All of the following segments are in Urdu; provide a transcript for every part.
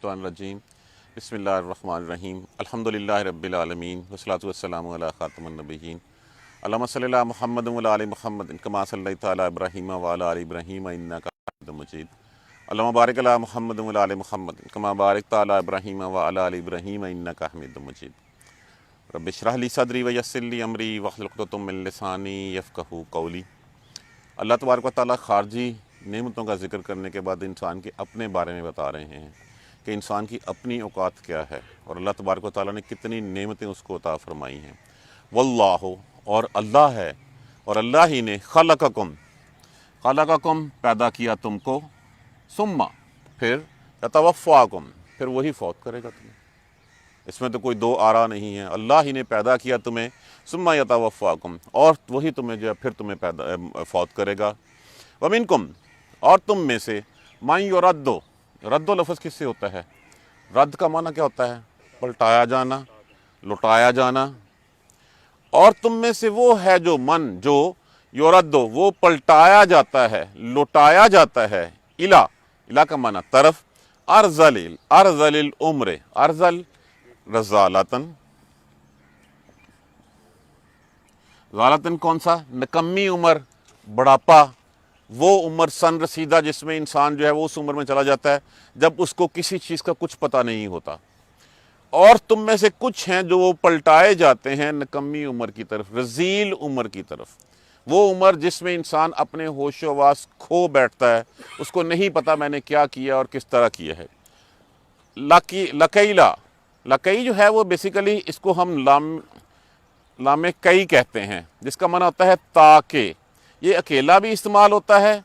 الشیطان الرجیم بسم اللہ الرحمن الرحیم الحمدللہ رب العالمین والصلاۃ والسلام علی خاتم النبیین اللہم صلی علی محمد وعلی آل محمد کما صلیت علی ابراہیم وعلی آل ابراہیم انک حمید مجید اللہم بارک علی محمد وعلی آل محمد کما بارکت علی ابراہیم وعلی آل ابراہیم انک حمید مجید رب اشرح لی صدری ویسر لی امری واحلل عقدۃ من لسانی یفقہوا قولی۔ اللہ تبارک و تعالیٰ خارجی نعمتوں کا ذکر کرنے کے بعد انسان کے اپنے بارے میں بتا رہے ہیں کہ انسان کی اپنی اوقات کیا ہے اور اللہ تبارک و تعالیٰ نے کتنی نعمتیں اس کو عطا فرمائی ہیں۔ واللہ، اور اللہ ہے، اور اللہ ہی نے خلقکم پیدا کیا تم کو، ثم پھر یتوفاکم پھر وہی فوت کرے گا تمہیں۔ اس میں تو کوئی دو آرا نہیں ہے، اللہ ہی نے پیدا کیا تمہیں، ثم یتوفاکم اور وہی تمہیں جو ہے پھر تمہیں فوت کرے گا۔ ومنکم اور تم میں سے من یرد، رد و لفظ کس سے ہوتا ہے؟ رد کا معنی کیا ہوتا ہے؟ پلٹایا جانا، لٹایا جانا۔ اور تم میں سے وہ ہے جو جو یرد وہ پلٹایا جاتا ہے، لٹایا جاتا ہے، الا کا معنی طرف، ارذل العمر، ارذل رذالتن، ذالتن کون سا؟ نکمی عمر، بڑھاپا، وہ عمر سن رسیدہ جس میں انسان جو ہے وہ اس عمر میں چلا جاتا ہے جب اس کو کسی چیز کا کچھ پتہ نہیں ہوتا۔ اور تم میں سے کچھ ہیں جو وہ پلٹائے جاتے ہیں نکمی عمر کی طرف، رذیل عمر کی طرف، وہ عمر جس میں انسان اپنے ہوش و حواس کھو بیٹھتا ہے، اس کو نہیں پتہ میں نے کیا کیا اور کس طرح کیا ہے۔ لکئی جو ہے وہ بیسیکلی اس کو ہم لام کئی کہتے ہیں، جس کا معنی ہوتا ہے تاکہ۔ یہ اکیلا بھی استعمال ہوتا ہے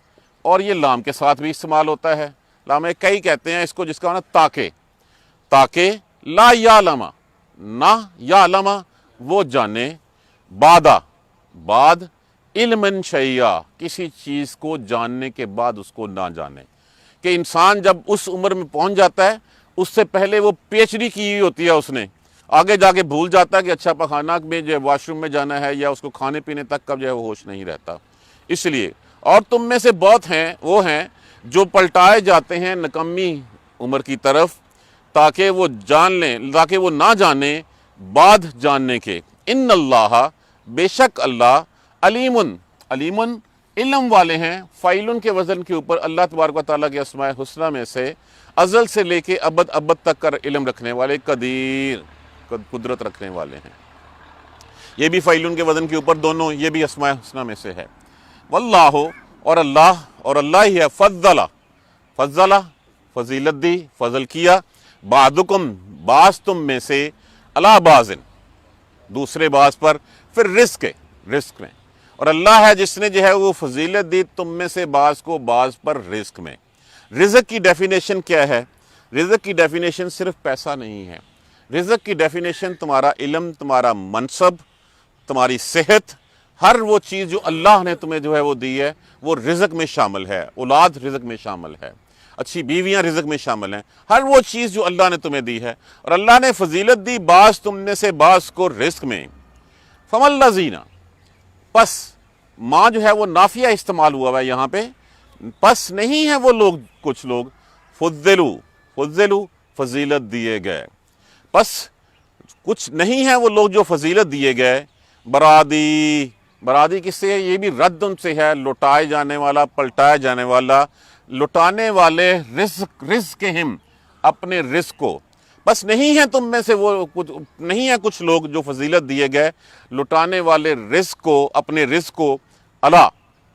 اور یہ لام کے ساتھ بھی استعمال ہوتا ہے۔ لام کئی کہتے ہیں اس کو، جس کا معنی تاکہ لا یعلم، نہ یعلم وہ جانے، بعد علم شیئا کسی چیز کو جاننے کے بعد اس کو نہ جانے۔ کہ انسان جب اس عمر میں پہنچ جاتا ہے، اس سے پہلے وہ پی ایچ ڈی کی ہوئی ہوتی ہے، اس نے آگے جا کے بھول جاتا ہے کہ اچھا پخانہ میں جو ہے واش روم میں جانا ہے، یا اس کو کھانے پینے تک کا جو ہے وہ ہوش نہیں رہتا۔ اس لیے اور تم میں سے بہت ہیں وہ ہیں جو پلٹائے جاتے ہیں نکمی عمر کی طرف، تاکہ وہ جان لیں، تاکہ وہ نہ جانیں بعد جاننے کے۔ ان اللہ، بے شک اللہ، علیم علم والے ہیں، فائلن کے وزن کے اوپر اللہ تبارک و تعالیٰ کے اسماء حسنہ میں سے ازل سے لے کے ابد تک کا علم رکھنے والے، قدیر قدرت رکھنے والے ہیں۔ یہ بھی فائلن کے وزن کے اوپر دونوں، یہ بھی اسماء حسنہ میں سے ہے۔ واللہ، اور اللہ ہی ہے، فضل فضیلت دی، فضل کیا، بعضکم بعض تم میں سے، علی بعض دوسرے بعض پر، پھر رزق میں، اور اللہ ہے جس نے جو ہے وہ فضیلت دی تم میں سے بعض کو بعض پر رزق میں۔ رزق کی ڈیفینیشن کیا ہے؟ رزق کی ڈیفینیشن صرف پیسہ نہیں ہے، رزق کی ڈیفینیشن تمہارا علم، تمہارا منصب، تمہاری صحت، ہر وہ چیز جو اللہ نے تمہیں جو ہے وہ دی ہے وہ رزق میں شامل ہے۔ اولاد رزق میں شامل ہے، اچھی بیویاں رزق میں شامل ہیں، ہر وہ چیز جو اللہ نے تمہیں دی ہے، اور اللہ نے فضیلت دی بعض تم نے سے بعض کو رزق میں۔ فَمَا الَّذِينَ، پس ماں جو ہے وہ نافیہ استعمال ہوا ہے یہاں پہ، پس نہیں ہے وہ لوگ، کچھ لوگ، فضلوا فضیلت دیے گئے، پس کچھ نہیں ہے وہ لوگ جو فضیلت دیے گئے۔ برادی کس سے ہے؟ یہ بھی رد ان سے ہے، لٹائے جانے والا، پلٹایا جانے والا، لٹانے والے، رزقہم اپنے رزق کو۔ بس نہیں ہے تم میں سے وہ نہیں ہے کچھ لوگ جو فضیلت دیے گئے، لٹانے والے رزق کو، اپنے رزق کو، اللہ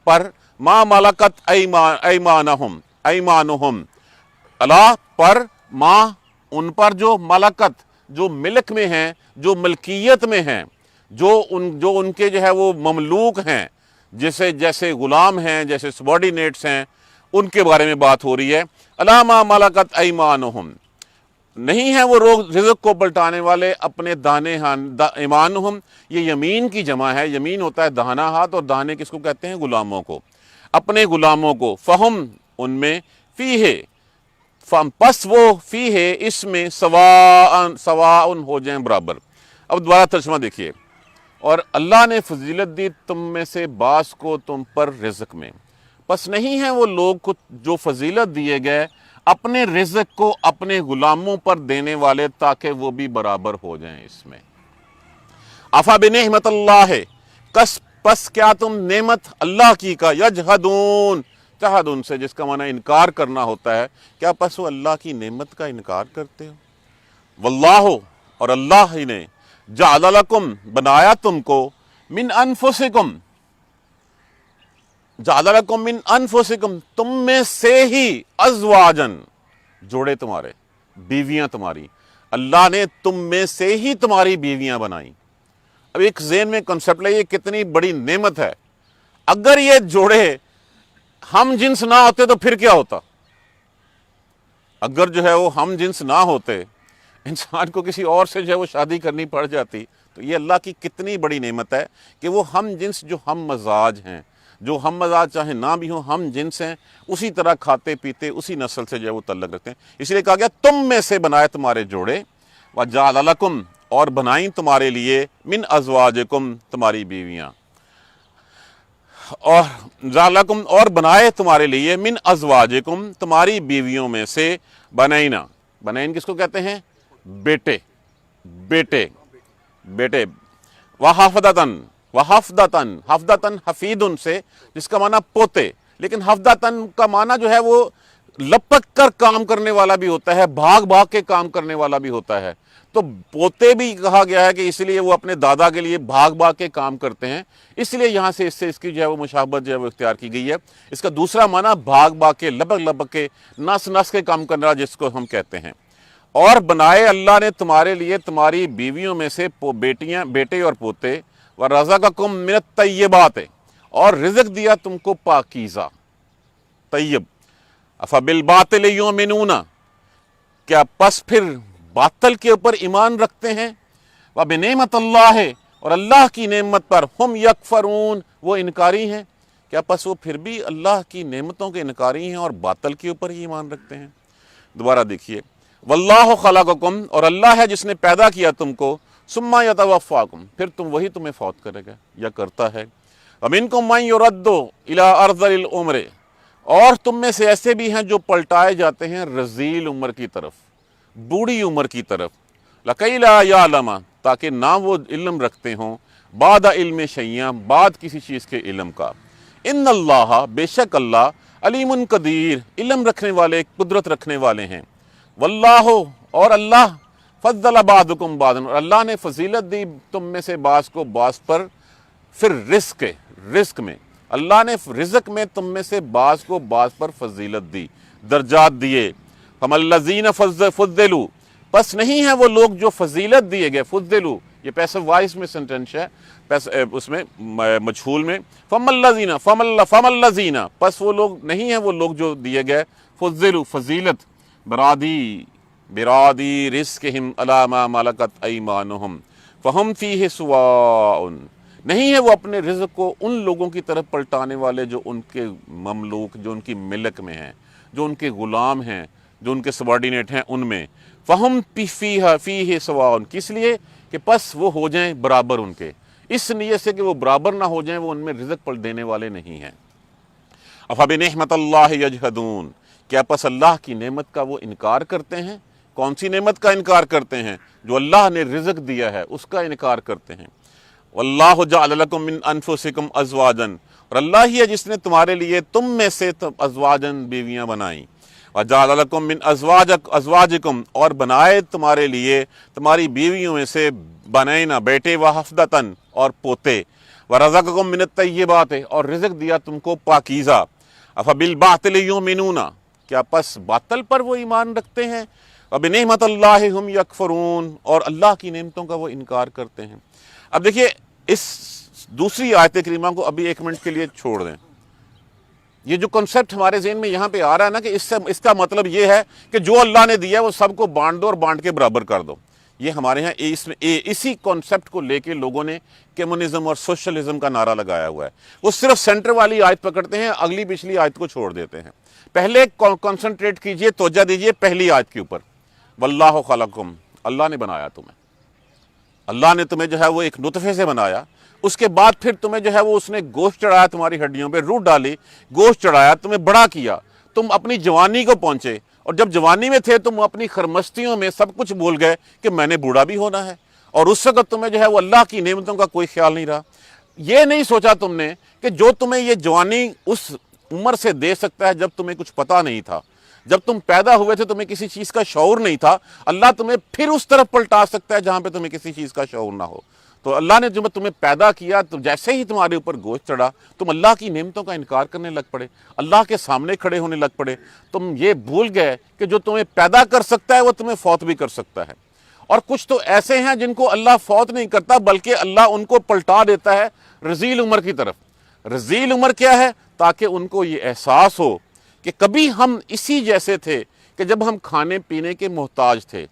پر، ما ملکت ایمانہم اللہ پر، ما ان پر جو ملکت جو ملک میں ہیں، جو ملکیت میں ہیں، جو ان کے جو ہے وہ مملوک ہیں، جیسے غلام ہیں، جیسے سبارڈینیٹس ہیں، ان کے بارے میں بات ہو رہی ہے۔ الا ما ملکت ایمانہم، نہیں ہیں وہ رزق کو پلٹانے والے اپنے دانے ایمانہم، یہ یمین کی جمع ہے، یمین ہوتا ہے دہنا ہاتھ، اور دانے کس کو کہتے ہیں؟ غلاموں کو، اپنے غلاموں کو۔ فہم ان میں، فیہ پس وہ، فیہ اس میں، سواء ہو جائیں برابر۔ اب دوبارہ ترجمہ دیکھیے، اور اللہ نے فضیلت دی تم میں سے بعض کو تم پر رزق میں، پس نہیں ہیں وہ لوگ جو فضیلت دیے گئے اپنے رزق کو اپنے غلاموں پر دینے والے تاکہ وہ بھی برابر ہو جائیں اس میں۔ افا بنعمت اللہ پس کیا تم نعمت اللہ کی کا یجحدون، تحدن سے جس کا معنی انکار کرنا ہوتا ہے، کیا پس وہ اللہ کی نعمت کا انکار کرتے ہو؟ واللہ، اور اللہ ہی نے، جعل لکم، بنایا تم کو، من انفسکم، جعل لکم من انفسکم، تم میں سے ہی، ازواجن، جوڑے تمہارے، بیویاں تمہاری، اللہ نے تم میں سے ہی تمہاری بیویاں بنائیں۔ اب ایک ذہن میں کنسپٹ لے، یہ کتنی بڑی نعمت ہے۔ اگر یہ جوڑے ہم جنس نہ ہوتے تو پھر کیا ہوتا؟ اگر جو ہے وہ ہم جنس نہ ہوتے، انسان کو کسی اور سے جو ہے وہ شادی کرنی پڑ جاتی، تو یہ اللہ کی کتنی بڑی نعمت ہے کہ وہ ہم جنس جو ہم مزاج ہیں، جو ہم مزاج چاہے نہ بھی ہوں، ہم جنس ہیں، اسی طرح کھاتے پیتے اسی نسل سے جو ہے وہ تعلق رکھتے ہیں۔ اس لیے کہا گیا تم میں سے بنائے تمہارے جوڑے، وَجَعَلَ لَكُمْ، اور بنائیں تمہارے لیے، من ازواجکم، تمہاری بیویاں، اور جعلکم، اور بنائے تمہارے لیے، من ازواجکم، تمہاری بیویوں میں سے، بنائنا، بنائن کس کو کہتے ہیں؟ بیٹے، بیٹے، بیٹے، وحفدتن، وحفدتن، حفدتن حفیدن سے، جس کا معنی پوتے، لیکن حفدتن کا معنی جو ہے وہ لپک کر کام کرنے والا بھی ہوتا ہے، بھاگ بھاگ کے کام کرنے والا بھی ہوتا ہے۔ تو پوتے بھی کہا گیا ہے کہ اس لیے وہ اپنے دادا کے لیے بھاگ بھاگ کے کام کرتے ہیں، اس لیے یہاں سے اس کی جو ہے وہ مشابہت جو ہے وہ اختیار کی گئی ہے۔ اس کا دوسرا معنی بھاگ بھاگ کے، لپک لپک کے، نس نس کے کام کرنا، جس کو ہم کہتے ہیں۔ اور بنائے اللہ نے تمہارے لیے تمہاری بیویوں میں سے بیٹیاں، بیٹے اور پوتے، وَرَزَقَكُم مِّنَ الطَّيِّبَاتِ، اور رزق دیا تم کو پاکیزہ، طیب۔ أَفَبِالْبَاطِلِ يُؤْمِنُونَ، کیا پس پھر باطل کے اوپر ایمان رکھتے ہیں؟ وَبِنِعْمَتِ اللَّهِ، اور اللہ کی نعمت پر، ہم یکفرون، وہ انکاری ہیں، کیا پس وہ پھر بھی اللہ کی نعمتوں کے انکاری ہیں اور باطل کے اوپر ہی ایمان رکھتے ہیں؟ دوبارہ دیکھیے، واللہ خلقکم، اور اللہ ہے جس نے پیدا کیا تم کو، ثم یتوفاکم، پھر وہی تمہیں فوت کرے گا یا کرتا ہے۔ ومنکم من یرد الی ارذل العمر، اور تم میں سے ایسے بھی ہیں جو پلٹائے جاتے ہیں رذیل عمر کی طرف، بوڑھی عمر کی طرف، لکی لا یعلم، تاکہ نہ وہ علم رکھتے ہوں، بعد علم شیئا، بعد کسی چیز کے علم کا۔ ان اللہ، بے شک اللہ، علیم قدیر، علم رکھنے والے، قدرت رکھنے والے ہیں۔ واللہ، اور اللہ، فضل بعضکم بعضا، اور اللہ نے فضیلت دی تم میں سے بعض کو بعض پر، پھر رزق میں، اللہ نے رزق میں تم میں سے بعض کو بعض پر فضیلت دی، درجات دیے۔ فَمَا الَّذِينَ فُضِّلُوا، پس نہیں ہیں وہ لوگ جو فضیلت دیے گئے، فضلوا یہ پیسو وائس میں سنٹینس ہے، اس میں مجھول میں، فَمَا الَّذِينَ، پس وہ لوگ نہیں ہیں وہ لوگ جو دیے گئے، فضلوا فضیلت، برادی رزقہم علی ما ملکت ایمانہم فہم فیہ سواء، نہیں ہے وہ اپنے رزق کو ان لوگوں کی طرف پلٹانے والے جو ان کے مملوک، جو ان کی ملک میں ہیں، جو ان کے غلام ہیں، جو ان کے سبارڈینیٹ ہیں، ان میں، فہم فیہ سواء، کس لیے کہ پس وہ ہو جائیں برابر ان کے، اس نیت سے کہ وہ برابر نہ ہو جائیں، وہ ان میں رزق پلٹ دینے والے نہیں ہیں۔ افبنعمت اللہ یجحدون، کیا پس اللہ کی نعمت کا وہ انکار کرتے ہیں؟ کون سی نعمت کا انکار کرتے ہیں؟ جو اللہ نے رزق دیا ہے اس کا انکار کرتے ہیں۔ واللہ جعل لکم من انفسکم ازواجا، اور اللہ ہی ہے جس نے تمہارے لیے تم میں سے ازواجن بیویاں بنائیں، وجعل لکم من ازواجکم، اور بنائے تمہارے لیے تمہاری بیویوں میں سے، بنائنا بیٹے، وحفدتن، اور پوتے، ورزقکم من الطیبات، اور رزق دیا تم کو پاکیزہ۔ افبالباطل یؤمنون، کیا پس باطل پر وہ ایمان رکھتے ہیں؟ وبنعمت اللہ ہم یکفرون، اور اللہ کی نعمتوں کا وہ انکار کرتے ہیں۔ اب دیکھیے اس دوسری آیت کریمہ کو ابھی ایک منٹ کے لیے چھوڑ دیں۔ یہ جو کنسپٹ ہمارے ذہن میں یہاں پہ آ رہا ہے نا کہ اس کا مطلب یہ ہے کہ جو اللہ نے دیا ہے وہ سب کو بانٹ دو اور بانٹ کے برابر کر دو۔ یہ ہمارے ہاں اسی کنسپٹ کو لے کے لوگوں نے کمیونزم اور سوشلزم کا نعرہ لگایا ہوا ہے۔ وہ صرف سینٹر والی آیت پکڑتے ہیں، اگلی پچھلی آیت کو چھوڑ دیتے ہیں۔ پہلے کنسنٹریٹ کیجئے، توجہ دیجئے پہلی آیت کے اوپر، واللہ خلقکم، اللہ نے بنایا تمہیں، اللہ نے تمہیں جو ہے وہ ایک نطفے سے بنایا، اس کے بعد پھر تمہیں جو ہے وہ اس نے گوشت چڑھایا، تمہاری ہڈیوں پہ روح ڈالی، گوشت چڑھایا، تمہیں بڑا کیا، تم اپنی جوانی کو پہنچے، اور جب جوانی میں تھے تم اپنی خرمستیوں میں سب کچھ بھول گئے کہ میں نے بوڑھا بھی ہونا ہے، اور اس وقت تمہیں جو ہے وہ اللہ کی نعمتوں کا کوئی خیال نہیں رہا۔ یہ نہیں سوچا تم نے کہ جو تمہیں یہ جوانی اس عمر سے دے سکتا ہے جب تمہیں کچھ پتہ نہیں تھا، جب تم پیدا ہوئے تھے تمہیں کسی چیز کا شعور نہیں تھا، اللہ تمہیں پھر اس طرف پلٹا سکتا ہے جہاں پہ تمہیں کسی چیز کا شعور نہ ہو۔ تو اللہ نے جب تمہیں پیدا کیا تو جیسے ہی تمہارے اوپر گوشت چڑھا تم اللہ کی نعمتوں کا انکار کرنے لگ پڑے، اللہ کے سامنے کھڑے ہونے لگ پڑے۔ تم یہ بھول گئے کہ جو تمہیں پیدا کر سکتا ہے وہ تمہیں فوت بھی کر سکتا ہے، اور کچھ تو ایسے ہیں جن کو اللہ فوت نہیں کرتا بلکہ اللہ ان کو پلٹا دیتا ہے رذیل عمر کی طرف۔ رذیل عمر کیا ہے؟ تاکہ ان کو یہ احساس ہو کہ کبھی ہم اسی جیسے تھے کہ جب ہم کھانے پینے کے محتاج تھے،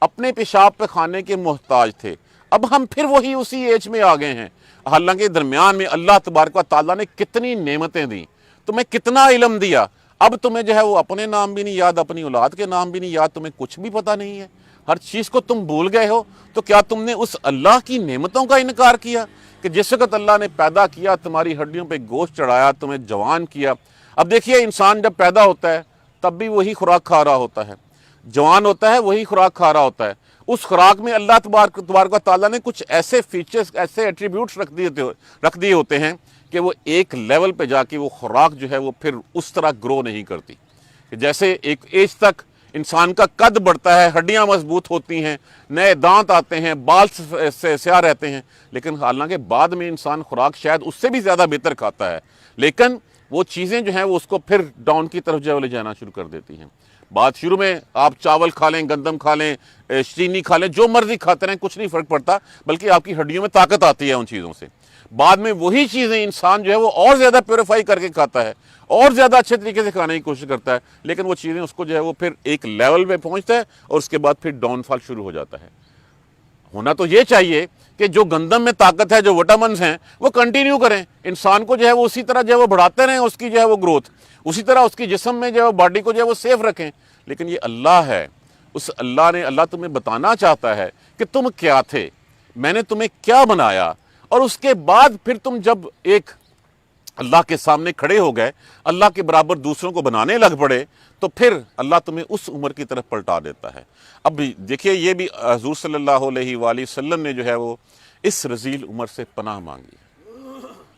اپنے پیشاب پہ کھانے کے محتاج تھے، اب ہم پھر وہی اسی ایج میں آ گئے ہیں۔ حالانکہ درمیان میں اللہ تبارک و تعالیٰ نے کتنی نعمتیں دیں، تمہیں کتنا علم دیا، اب تمہیں جو ہے وہ اپنے نام بھی نہیں یاد، اپنی اولاد کے نام بھی نہیں یاد، تمہیں کچھ بھی پتہ نہیں ہے، ہر چیز کو تم بھول گئے ہو۔ تو کیا تم نے اس اللہ کی نعمتوں کا انکار کیا کہ جس وقت اللہ نے پیدا کیا، تمہاری ہڈیوں پہ گوشت چڑھایا، تمہیں جوان کیا؟ اب دیکھیے انسان جب پیدا ہوتا ہے تب بھی وہی خوراک کھا رہا ہوتا ہے، جوان ہوتا ہے وہی خوراک کھا رہا ہوتا ہے۔ اس خوراک میں اللہ تبارک و تعالیٰ نے کچھ ایسے فیچرز، ایسے ایٹریبیوٹس رکھ دیے ہوتے ہیں کہ وہ ایک لیول پہ جا کے وہ خوراک جو ہے وہ پھر اس طرح گرو نہیں کرتی۔ کہ جیسے ایک ایج تک انسان کا قد بڑھتا ہے، ہڈیاں مضبوط ہوتی ہیں، نئے دانت آتے ہیں، بال سیاہ رہتے ہیں، لیکن حالانکہ بعد میں انسان خوراک شاید اس سے بھی زیادہ بہتر کھاتا ہے، لیکن وہ چیزیں جو ہیں وہ اس کو پھر ڈاؤن کی طرف جو ہے وہ لے جانا شروع کر دیتی ہیں۔ بات شروع میں آپ چاول کھا لیں، گندم کھا لیں، چینی کھا لیں، جو مرضی کھاتے رہیں، کچھ نہیں فرق پڑتا، بلکہ آپ کی ہڈیوں میں طاقت آتی ہے ان چیزوں سے۔ بعد میں وہی چیزیں انسان جو ہے وہ اور زیادہ پیوریفائی کر کے کھاتا ہے، اور زیادہ اچھے طریقے سے کھانے کی کوشش کرتا ہے، لیکن وہ چیزیں اس کو جو ہے وہ پھر ایک لیول پہ پہنچتا ہے اور اس کے بعد پھر ڈاؤن فال شروع ہو جاتا ہے۔ ہونا تو یہ چاہیے کہ جو گندم میں طاقت ہے، جو وٹامنز ہیں، وہ کنٹینیو کریں، انسان کو جو ہے وہ اسی طرح جو ہے وہ بڑھاتے رہیں، اس کی جو ہے وہ گروتھ، اسی طرح اس کی جسم میں جو ہے وہ باڈی کو جو ہے وہ سیف رکھیں۔ لیکن یہ اللہ ہے، اس اللہ تمہیں بتانا چاہتا ہے کہ تم کیا تھے، میں نے تمہیں کیا بنایا، اور اس کے بعد پھر تم جب ایک اللہ کے سامنے کھڑے ہو گئے، اللہ کے برابر دوسروں کو بنانے لگ پڑے، تو پھر اللہ تمہیں اس عمر کی طرف پلٹا دیتا ہے۔ اب دیکھیے یہ بھی حضور صلی اللہ علیہ وآلہ وسلم نے جو ہے وہ اس رذیل عمر سے پناہ مانگی ہے۔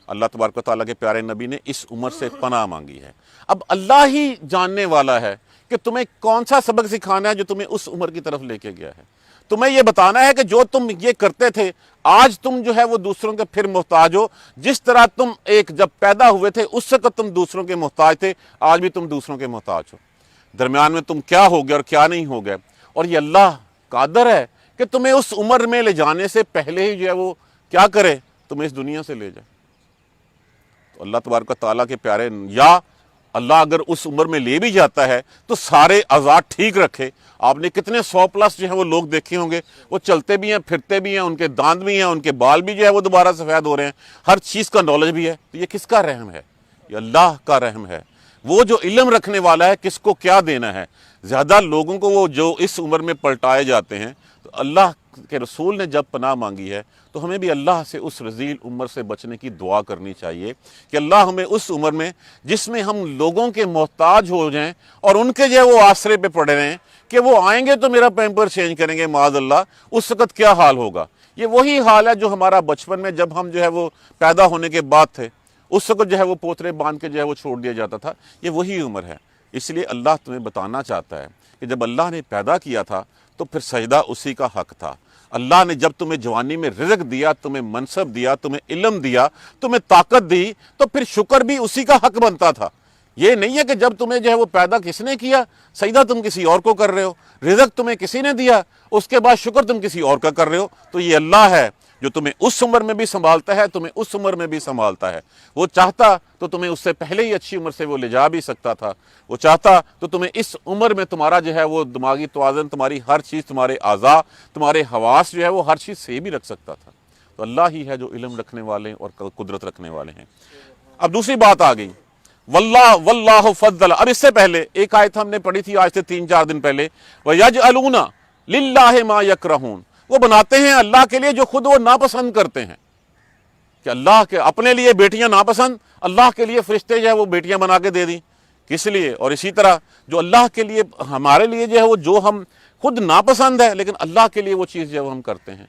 اللہ تبارک و تعالیٰ کے پیارے نبی نے اس عمر سے پناہ مانگی ہے۔ اب اللہ ہی جاننے والا ہے کہ تمہیں کون سا سبق سکھانا ہے جو تمہیں اس عمر کی طرف لے کے گیا ہے۔ تمہیں یہ بتانا ہے کہ جو تم یہ کرتے تھے، آج تم جو ہے وہ دوسروں کے پھر محتاج ہو، جس طرح تم ایک جب پیدا ہوئے تھے اس وقت تم دوسروں کے محتاج تھے، آج بھی تم دوسروں کے محتاج ہو۔ درمیان میں تم کیا ہو گئے اور کیا نہیں ہو گئے، اور یہ اللہ قادر ہے کہ تمہیں اس عمر میں لے جانے سے پہلے ہی جو ہے وہ کیا کرے، تمہیں اس دنیا سے لے جائے۔ تو اللہ تبارک و تعالیٰ کے پیارے، یا اللہ اگر اس عمر میں لے بھی جاتا ہے تو سارے اعضاء ٹھیک رکھے۔ آپ نے کتنے 100+ جو ہیں وہ لوگ دیکھے ہوں گے، وہ چلتے بھی ہیں، پھرتے بھی ہیں، ان کے دانت بھی ہیں، ان کے بال بھی جو ہے وہ دوبارہ سفید ہو رہے ہیں، ہر چیز کا نالج بھی ہے۔ تو یہ کس کا رحم ہے؟ یہ اللہ کا رحم ہے۔ وہ جو علم رکھنے والا ہے کس کو کیا دینا ہے۔ زیادہ لوگوں کو وہ جو اس عمر میں پلٹائے جاتے ہیں، تو اللہ کے رسول نے جب پناہ مانگی ہے تو ہمیں بھی اللہ سے اس رذیل عمر سے بچنے کی دعا کرنی چاہیے کہ اللہ ہمیں اس عمر میں جس میں ہم لوگوں کے محتاج ہو جائیں اور ان کے جو ہے وہ آسرے پہ پڑے رہیں کہ وہ آئیں گے تو میرا پیمپر چینج کریں گے معاذ اللہ، اس وقت کیا حال ہوگا۔ یہ وہی حال ہے جو ہمارا بچپن میں جب ہم جو ہے وہ پیدا ہونے کے بعد تھے، اس وقت جو ہے وہ پوترے باندھ کے جو ہے وہ چھوڑ دیا جاتا تھا۔ یہ وہی عمر ہے۔ اس لیے اللہ تمہیں بتانا چاہتا ہے کہ جب اللہ نے پیدا کیا تھا تو پھر سجدہ اسی کا حق تھا۔ اللہ نے جب تمہیں جوانی میں رزق دیا، تمہیں منصب دیا، تمہیں علم دیا، تمہیں طاقت دی، تو پھر شکر بھی اسی کا حق بنتا تھا۔ یہ نہیں ہے کہ جب تمہیں جو ہے وہ پیدا کس نے کیا، سجدہ تم کسی اور کو کر رہے ہو، رزق تمہیں کسی نے دیا، اس کے بعد شکر تم کسی اور کا کر رہے ہو۔ تو یہ اللہ ہے جو تمہیں اس عمر میں بھی سنبھالتا ہے، تمہیں اس عمر میں بھی سنبھالتا ہے۔ وہ چاہتا تو تمہیں اس سے پہلے ہی اچھی عمر سے وہ لے جا بھی سکتا تھا۔ وہ چاہتا تو تمہیں اس عمر میں تمہارا جو ہے وہ دماغی توازن، تمہاری ہر چیز، تمہارے اعضاء، تمہارے حواس جو ہے وہ ہر چیز صحیح بھی رکھ سکتا تھا۔ تو اللہ ہی ہے جو علم رکھنے والے اور قدرت رکھنے والے ہیں۔ اب دوسری بات آ گئی، واللہ فضل۔ اب اس سے پہلے ایک آیت ہم نے پڑھی تھی آج سے 3-4 دن پہلے، وَيَجْعَلُونَ لِلَّهِ مَا يَكْرَهُونَ۔ وہ بناتے ہیں اللہ کے لیے جو خود وہ ناپسند کرتے ہیں۔ کہ اللہ کے اپنے لیے بیٹیاں ناپسند، اللہ کے لیے فرشتے جو ہے وہ بیٹیاں بنا کے دے دیں۔ کس لیے؟ اور اسی طرح جو اللہ کے لیے ہمارے لیے جو ہے وہ جو ہم خود ناپسند ہے لیکن اللہ کے لیے وہ چیز جو ہم کرتے ہیں۔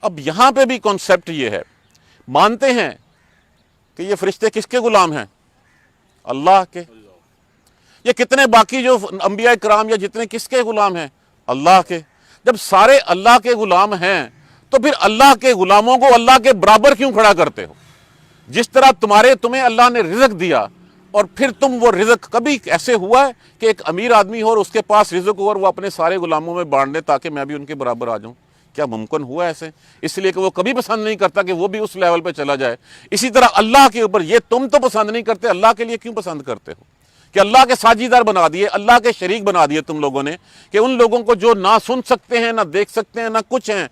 اب یہاں پہ بھی کانسیپٹ یہ ہے، مانتے ہیں کہ یہ فرشتے کس کے غلام ہیں؟ اللہ کے۔ یہ کتنے باقی جو انبیاء کرام یا جتنے کس کے غلام ہیں؟ اللہ کے۔ جب سارے اللہ کے غلام ہیں تو پھر اللہ کے غلاموں کو اللہ کے برابر کیوں کھڑا کرتے ہو؟ جس طرح تمہیں اللہ نے رزق دیا اور پھر تم وہ رزق، کبھی ایسے ہوا ہے کہ ایک امیر آدمی ہو اور اس کے پاس رزق ہو اور وہ اپنے سارے غلاموں میں بانٹ دے تاکہ میں بھی ان کے برابر آ جاؤں؟ کیا ممکن ہوا ایسے؟ اس لیے کہ وہ کبھی پسند نہیں کرتا کہ وہ بھی اس لیول پہ چلا جائے۔ اسی طرح اللہ کے اوپر یہ تم تو پسند نہیں کرتے، اللہ کے لیے کیوں پسند کرتے ہو؟ کہ اللہ کے ساجیدار بنا دیے، اللہ کے شریک بنا دیے تم لوگوں نے، کہ ان لوگوں کو جو نہ سن سکتے ہیں، نہ دیکھ سکتے ہیں، نہ کچھ ہیں،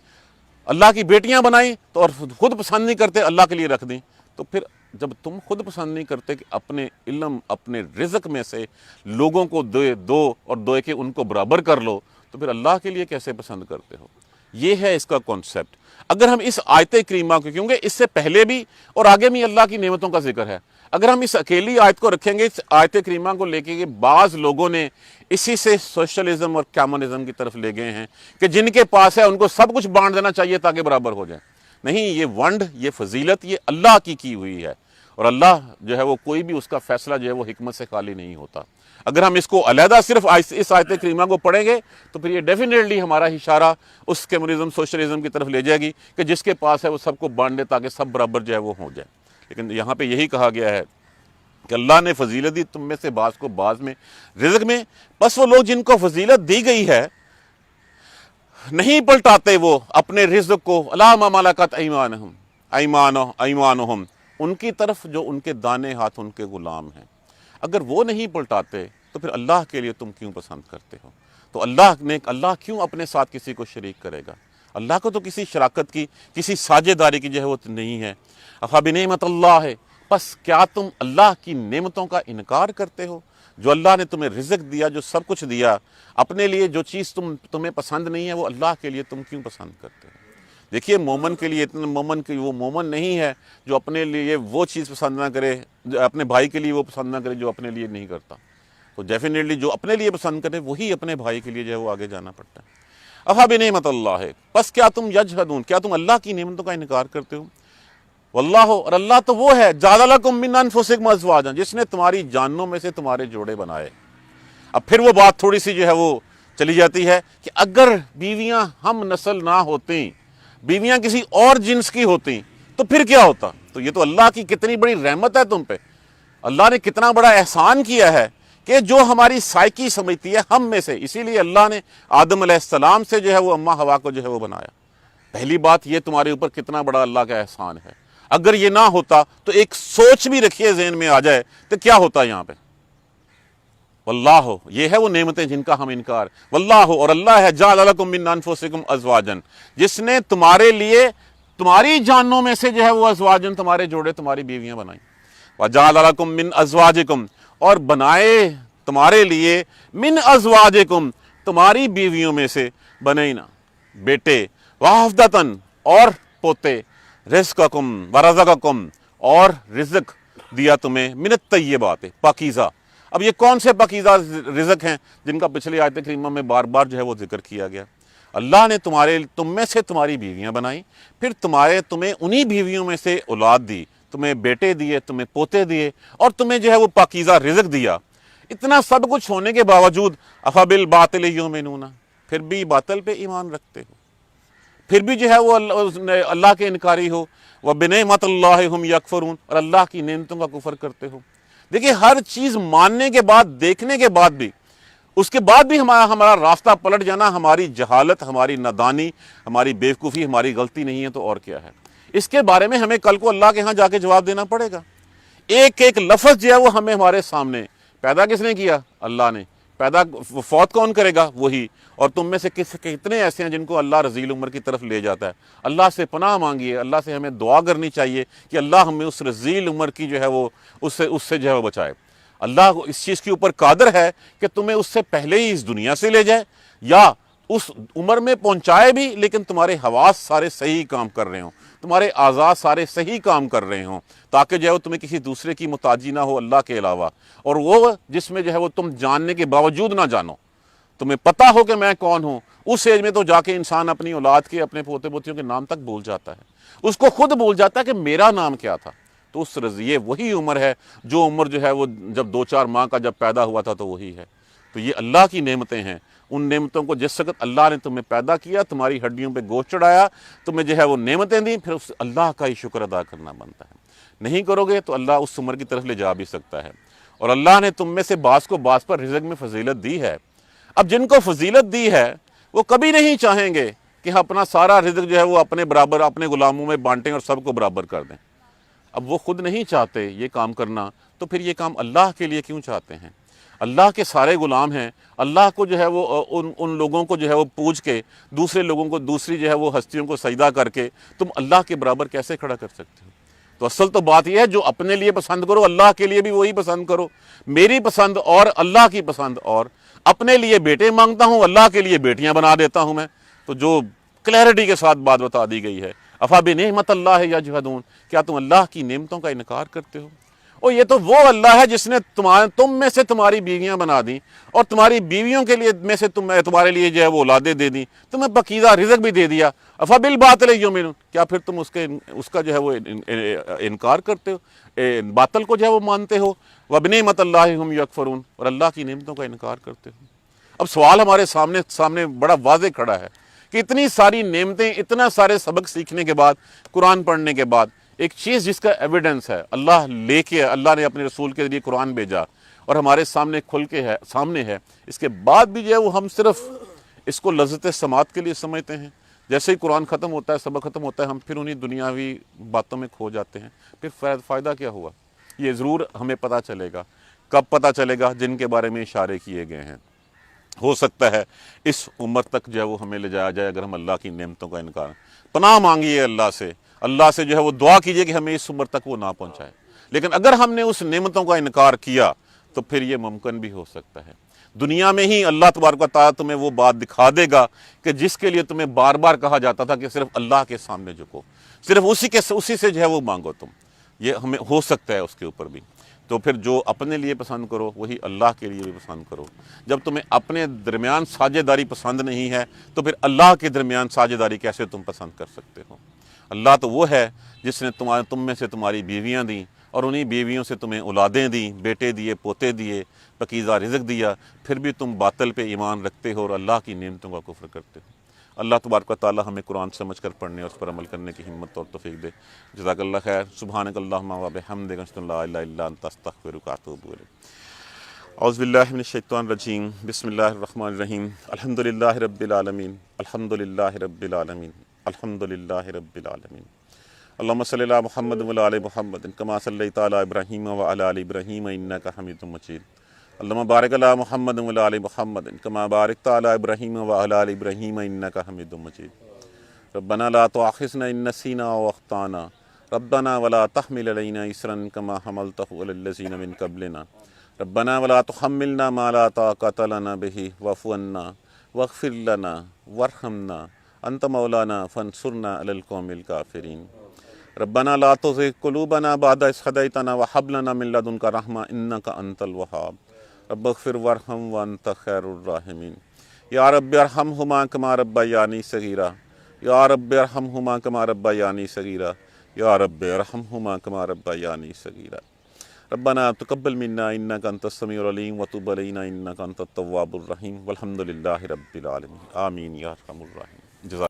اللہ کی بیٹیاں بنائیں تو اور خود پسند نہیں کرتے، اللہ کے لیے رکھ دیں۔ تو پھر جب تم خود پسند نہیں کرتے کہ اپنے علم، اپنے رزق میں سے لوگوں کو دو اور دو کہ ان کو برابر کر لو، تو پھر اللہ کے لیے کیسے پسند کرتے ہو؟ یہ ہے اس کا کانسیپٹ۔ اگر ہم اس آیت کریمہ کو، کیونکہ اس سے پہلے بھی اور آگے بھی اللہ کی نعمتوں کا ذکر ہے، اگر ہم اس اکیلی آیت کو رکھیں گے، اس آیت کریمہ کو لے کے بعض لوگوں نے اسی سے سوشلزم اور کمیونزم کی طرف لے گئے ہیں کہ جن کے پاس ہے ان کو سب کچھ بانٹ دینا چاہیے تاکہ برابر ہو جائے۔ نہیں، یہ ونڈ، یہ فضیلت، یہ اللہ کی ہوئی ہے، اور اللہ جو ہے وہ کوئی بھی اس کا فیصلہ جو ہے وہ حکمت سے خالی نہیں ہوتا۔ اگر ہم اس کو علیحدہ صرف اس آیت کریمہ کو پڑھیں گے تو پھر یہ ڈیفینیٹلی ہمارا اشارہ اس کمیونزم، سوشلزم کی طرف لے جائے گی کہ جس کے پاس ہے وہ سب کو بانٹ دے تاکہ سب برابر جو ہے وہ ہو جائے۔ لیکن یہاں پہ یہی کہا گیا ہے کہ اللہ نے فضیلت دی تم میں سے بعض کو بعض میں رزق میں، بس وہ لوگ جن کو فضیلت دی گئی ہے نہیں پلٹاتے وہ اپنے رزق کو، الا ما ملکت ایمانہم، ان کی طرف جو ان کے دانے ہاتھ ان کے غلام ہیں۔ اگر وہ نہیں پلٹاتے تو پھر اللہ کے لیے تم کیوں پسند کرتے ہو؟ تو اللہ کیوں اپنے ساتھ کسی کو شریک کرے گا؟ اللہ کو تو کسی شراکت کی، کسی ساجھے داری کی جو ہے وہ نہیں ہے۔ افبنعمت اللہ ہے، پس کیا تم اللہ کی نعمتوں کا انکار کرتے ہو؟ جو اللہ نے تمہیں رزق دیا، جو سب کچھ دیا، اپنے لیے جو چیز تمہیں پسند نہیں ہے وہ اللہ کے لیے تم کیوں پسند کرتے ہو؟ دیکھیے، مومن کے لیے اتنا مومن کہ وہ مومن نہیں ہے جو اپنے لیے وہ چیز پسند نہ کرے، اپنے بھائی کے لیے وہ پسند نہ کرے جو اپنے لیے نہیں کرتا۔ تو ڈیفینیٹلی جو اپنے لیے پسند کرے وہی اپنے بھائی کے لیے جو ہے وہ آگے جانا پڑتا ہے۔ افبنعمت اللہ ہے، پس کیا تم یجحدون، کیا تم اللہ کی نعمتوں کا انکار کرتے ہو؟ واللہ، اور اللہ تو وہ ہے جعل لکم من انفسکم ازواجا، جس نے تمہاری جانوں میں سے تمہارے جوڑے بنائے۔ اب پھر وہ بات تھوڑی سی جو ہے وہ چلی جاتی ہے کہ اگر بیویاں ہم نسل نہ ہوتیں، بیویاں کسی اور جنس کی ہوتی تو پھر کیا ہوتا؟ تو یہ تو اللہ کی کتنی بڑی رحمت ہے تم پہ، اللہ نے کتنا بڑا احسان کیا ہے کہ جو ہماری سائیکی سمجھتی ہے ہم میں سے، اسی لیے اللہ نے آدم علیہ السلام سے جو ہے وہ اماں ہوا کو جو ہے وہ بنایا۔ پہلی بات یہ تمہارے اوپر کتنا بڑا اللہ کا احسان ہے۔ اگر یہ نہ ہوتا تو ایک سوچ بھی رکھیے ذہن میں آ جائے تو کیا ہوتا یہاں پہ؟ واللہ، یہ ہے وہ نعمتیں جن کا ہم انکار۔ واللہ، اور اللہ ہے جعل لکم من انفسکم ازواجا، جس نے تمہارے لیے تمہاری جانوں میں سے جو ہے وہ ازواجن، تمہارے جوڑے، تمہاری بیویاں بنائیں۔ وجعل لکم من ازواجکم، اور بنائے تمہارے لیے من ازواجکم، تمہاری بیویوں میں سے بنینا بیٹے، وحفدتن، اور پوتے، رزقکم ورزقکم، اور رزق دیا تمہیں، من الطیبات، پاکیزہ۔ اب یہ کون سے پاکیزہ رزق ہیں جن کا پچھلی آیت کریمہ میں بار بار جو ہے وہ ذکر کیا گیا؟ اللہ نے تم میں سے تمہاری بیویاں بنائیں، پھر تمہیں انہی بیویوں میں سے اولاد دی، تمہیں بیٹے دیے، تمہیں پوتے دیے، اور تمہیں جو ہے وہ پاکیزہ رزق دیا۔ اتنا سب کچھ ہونے کے باوجود افبالباطل یؤمنون، پھر بھی باطل پہ ایمان رکھتے ہو، پھر بھی جو ہے وہ اللہ کے انکاری ہو۔ وبنعمت اللہ ہم یکفرون، اور اللہ کی نعمتوں کا کفر کرتے ہو۔ دیکھیں، ہر چیز ماننے کے بعد، دیکھنے کے بعد بھی، اس کے بعد بھی ہمارا راستہ پلٹ جانا ہماری جہالت، ہماری نادانی، ہماری بیوقوفی، ہماری غلطی نہیں ہے تو اور کیا ہے؟ اس کے بارے میں ہمیں کل کو اللہ کے ہاں جا کے جواب دینا پڑے گا۔ ایک ایک لفظ جو ہے وہ ہمیں ہمارے سامنے، پیدا کس نے کیا؟ اللہ نے۔ پیدا فوت کون کرے گا؟ وہی۔ اور تم میں سے کتنے ایسے ہیں جن کو اللہ رذیل عمر کی طرف لے جاتا ہے؟ اللہ سے پناہ مانگیے، اللہ سے ہمیں دعا کرنی چاہیے کہ اللہ ہمیں اس رذیل عمر کی جو ہے وہ اس سے جو ہے وہ بچائے۔ اللہ اس چیز کے اوپر قادر ہے کہ تمہیں اس سے پہلے ہی اس دنیا سے لے جائے، یا اس عمر میں پہنچائے بھی لیکن تمہارے حواس سارے صحیح کام کر رہے ہوں، تمہارے اعضاء سارے صحیح کام کر رہے ہوں، تاکہ جو ہے وہ تمہیں کسی دوسرے کی محتاجی نہ ہو اللہ کے علاوہ، اور وہ جس میں جو ہے وہ تم جاننے کے باوجود نہ جانو، تمہیں پتہ ہو کہ میں کون ہوں۔ اس ایج میں تو جا کے انسان اپنی اولاد کے، اپنے پوتے پوتیوں کے نام تک بھول جاتا ہے، اس کو خود بھول جاتا ہے کہ میرا نام کیا تھا۔ تو اس رضیے وہی عمر ہے جو عمر جو ہے وہ جب 2-4 ماہ کا جب پیدا ہوا تھا تو وہی ہے۔ تو یہ اللہ کی نعمتیں ہیں، ان نعمتوں کو جس وقت اللہ نے تمہیں پیدا کیا، تمہاری ہڈیوں پہ گوشت چڑھایا، تمہیں جو ہے وہ نعمتیں دیں، پھر اس اللہ کا ہی شکر ادا کرنا بنتا ہے۔ نہیں کرو گے تو اللہ اس عمر کی طرف لے جا بھی سکتا ہے۔ اور اللہ نے تم میں سے بعض کو بعض پر رزق میں فضیلت دی ہے۔ اب جن کو فضیلت دی ہے وہ کبھی نہیں چاہیں گے کہ اپنا سارا رزق جو ہے وہ اپنے برابر اپنے غلاموں میں بانٹیں اور سب کو برابر کر دیں۔ اب وہ خود نہیں چاہتے یہ کام کرنا، تو پھر یہ کام اللہ کے لیے کیوں چاہتے ہیں؟ اللہ کے سارے غلام ہیں، اللہ کو جو ہے وہ ان لوگوں کو جو ہے وہ پوج کے، دوسرے لوگوں کو، دوسری جو ہے وہ ہستیوں کو سجدہ کر کے تم اللہ کے برابر کیسے کھڑا کر سکتے ہو؟ تو اصل تو بات یہ ہے جو اپنے لیے پسند کرو اللہ کے لیے بھی وہی پسند کرو۔ میری پسند اور اللہ کی پسند اور، اپنے لیے بیٹے مانگتا ہوں اللہ کے لیے بیٹیاں بنا دیتا ہوں میں۔ تو جو کلیئرٹی کے ساتھ بات بتا دی گئی ہے، افا بنعمت اللہ یجحدون، کیا تم اللہ کی نعمتوں کا انکار کرتے ہو؟ اور یہ تو وہ اللہ ہے جس نے تم میں سے تمہاری بیویاں بنا دیں، اور تمہاری بیویوں کے لیے میں سے تمہارے لیے جو ہے وہ اولادیں دے دیں، تمہیں پاکیزہ رزق بھی دے دیا۔ افبالباطل یؤمنون، کیا پھر تم اس کا جو ہے وہ انکار کرتے ہو، باطل کو جو ہے وہ مانتے ہو؟ وبنعمت اللہ ہم یکفرون، اور اللہ کی نعمتوں کا انکار کرتے ہو۔ اب سوال ہمارے سامنے بڑا واضح کھڑا ہے کہ اتنی ساری نعمتیں، اتنا سارے سبق سیکھنے کے بعد، قرآن پڑھنے کے بعد، ایک چیز جس کا ایویڈنس ہے، اللہ نے اپنے رسول کے ذریعے قرآن بھیجا اور ہمارے سامنے کھل کے سامنے ہے، اس کے بعد بھی جو ہے وہ ہم صرف اس کو لذت سماعت کے لیے سمجھتے ہیں۔ جیسے ہی قرآن ختم ہوتا ہے، سبق ختم ہوتا ہے، ہم پھر انہی دنیاوی باتوں میں کھو جاتے ہیں۔ پھر فائدہ کیا ہوا؟ یہ ضرور ہمیں پتہ چلے گا۔ کب پتہ چلے گا؟ جن کے بارے میں اشارے کیے گئے ہیں۔ ہو سکتا ہے اس عمر تک جو ہے وہ ہمیں لے جایا جائے اگر ہم اللہ کی نعمتوں کا انکار۔ پناہ مانگیے اللہ سے جو ہے وہ دعا کیجئے کہ ہمیں اس عمر تک وہ نہ پہنچائے۔ لیکن اگر ہم نے اس نعمتوں کا انکار کیا تو پھر یہ ممکن بھی ہو سکتا ہے، دنیا میں ہی اللہ تبارک و تعالیٰ تمہیں وہ بات دکھا دے گا کہ جس کے لیے تمہیں بار بار کہا جاتا تھا کہ صرف اللہ کے سامنے جھکو، صرف اسی سے جو ہے وہ مانگو تم۔ یہ ہمیں ہو سکتا ہے اس کے اوپر بھی۔ تو پھر جو اپنے لیے پسند کرو وہی اللہ کے لیے بھی پسند کرو۔ جب تمہیں اپنے درمیان ساجھے پسند نہیں ہے تو پھر اللہ کے درمیان ساجھے کیسے تم پسند کر سکتے ہو؟ اللہ تو وہ ہے جس نے تم میں سے تمہاری بیویاں دیں اور انہی بیویوں سے تمہیں اولادیں دیں، بیٹے دیے، پوتے دیے، پاکیزہ رزق دیا، پھر بھی تم باطل پہ ایمان رکھتے ہو اور اللہ کی نعمتوں کا کفر کرتے ہو۔ اللہ تبارک و تعالی ہمیں قرآن سمجھ کر پڑھنے اور اس پر عمل کرنے کی ہمت اور توفیق دے۔ جزاک اللہ خیر۔ سبحانک اللہم و بحمدک، اشہد ان لا الہ الا انت، استغفرک و اتوب الیک۔ اعوذ باللہ من الشیطان الرجیم، بسم اللہ الرحمن الرحیم۔ الحمدللہ رب العالمین، الحمدللہ رب العالمین، الحمدللہ رب العالمین۔ اللہم صلی علی محمد و علی آل محمد کما صلیت علی ابراہیم و علی آل ابراہیم انک حمید مجید۔ اللہم بارک علی محمد و علی آل محمد کما بارکت علی ابراہیم و علی آل ابراہیم انک حمید مجید۔ ربنا لا تؤاخذنا ان نسینا او اخطانا، ربنا ولا تحمل علینا اصرا کما حملتہ علی الذین من قبلنا، ربنا ولا تحملنا ما لا طاقۃ لنا به واعف عنا واغفر لنا وارحمنا انت مولانا فانصرنا علی القوم الکافرین۔ ربنا لا تزغ قلوبنا بعد إذ هديتنا وهب لنا من لدنك رحمة إنك أنت الوهاب، رب اغفر وارحم وأنت خير الراحمين۔ یا رب ارحمهما كما ربياني صغيرا، یا رب ارحمهما كما ربياني صغيرا، یا رب ارحمهما كما ربياني صغيرا۔ ربنا تقبل منا إنك أنت السميع العليم وتب علينا إنك أنت التواب الرحيم، والحمد لله رب العالمين، آمين یا ارحم الراحمين۔